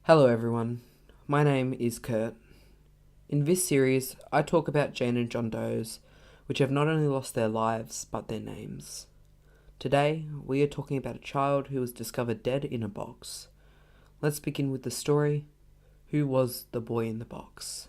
Hello everyone, my name is Kurt. In this series, I talk about Jane and John Does, which have not only lost their lives, but their names. Today, we are talking about a child who was discovered dead in a box. Let's begin with the story. Who was the boy in the box?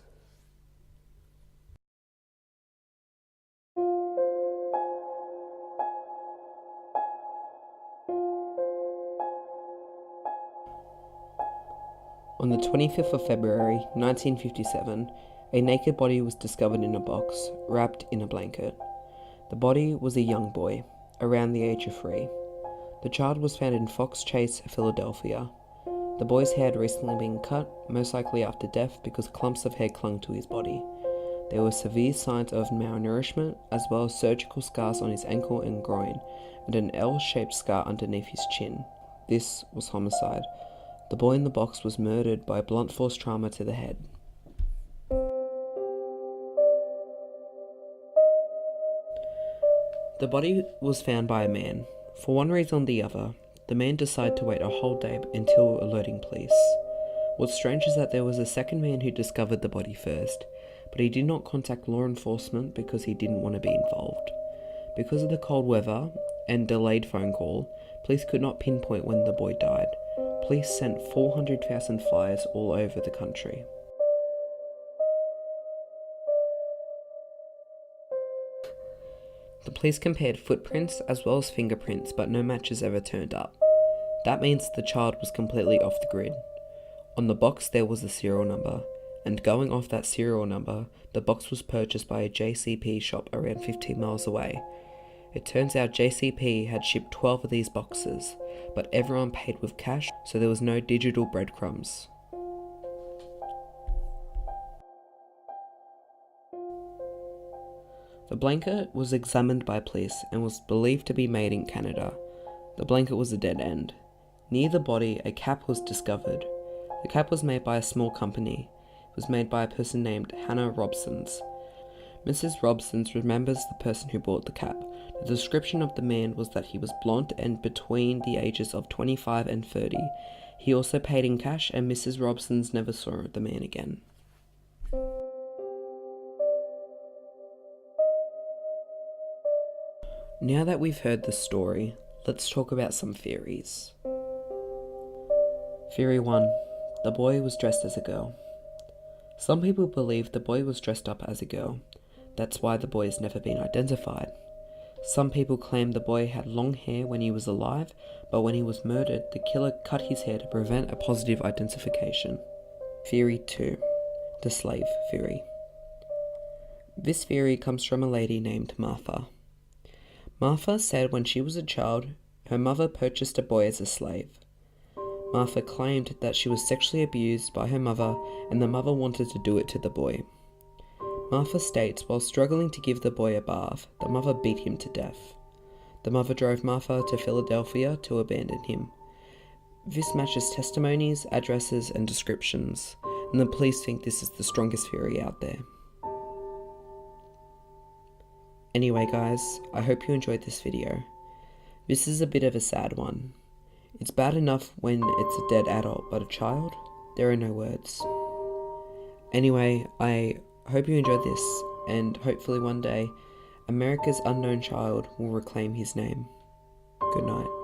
On the 25th of February 1957, a naked body was discovered in a box, wrapped in a blanket. The body was a young boy, around the age of 3. The child was found in Fox Chase, Philadelphia. The boy's hair had recently been cut, most likely after death because clumps of hair clung to his body. There were severe signs of malnourishment, as well as surgical scars on his ankle and groin, and an L-shaped scar underneath his chin. This was homicide. The boy in the box was murdered by blunt force trauma to the head. The body was found by a man. For one reason or the other, the man decided to wait a whole day until alerting police. What's strange is that there was a second man who discovered the body first, but he did not contact law enforcement because he didn't want to be involved. Because of the cold weather and delayed phone call, police could not pinpoint when the boy died. Police sent 400,000 flyers all over the country. The police compared footprints as well as fingerprints, but no matches ever turned up. That means the child was completely off the grid. On the box there was a serial number, and going off that serial number, the box was purchased by a JCP shop around 15 miles away. It turns out JCP had shipped 12 of these boxes, but everyone paid with cash, so there was no digital breadcrumbs. The blanket was examined by police and was believed to be made in Canada. The blanket was a dead end. Near the body, a cap was discovered. The cap was made by a small company. It was made by a person named Hannah Robsons. Mrs. Robsons remembers the person who bought the cap. The description of the man was that he was blonde and between the ages of 25 and 30. He also paid in cash, and Mrs. Robsons never saw the man again. Now that we've heard the story, let's talk about some theories. Theory 1. The boy was dressed as a girl. Some people believe the boy was dressed up as a girl. That's why the boy has never been identified. Some people claim the boy had long hair when he was alive, but when he was murdered, the killer cut his hair to prevent a positive identification. Theory 2. The slave theory. This theory comes from a lady named Martha. Martha said when she was a child, her mother purchased a boy as a slave. Martha claimed that she was sexually abused by her mother and the mother wanted to do it to the boy. Martha states while struggling to give the boy a bath, the mother beat him to death. The mother drove Martha to Philadelphia to abandon him. This matches testimonies, addresses, and descriptions, and the police think this is the strongest theory out there. Anyway guys, I hope you enjoyed this video. This is a bit of a sad one. It's bad enough when it's a dead adult, but a child? There are no words. Anyway, I hope you enjoyed this, and hopefully one day, America's unknown child will reclaim his name. Good night.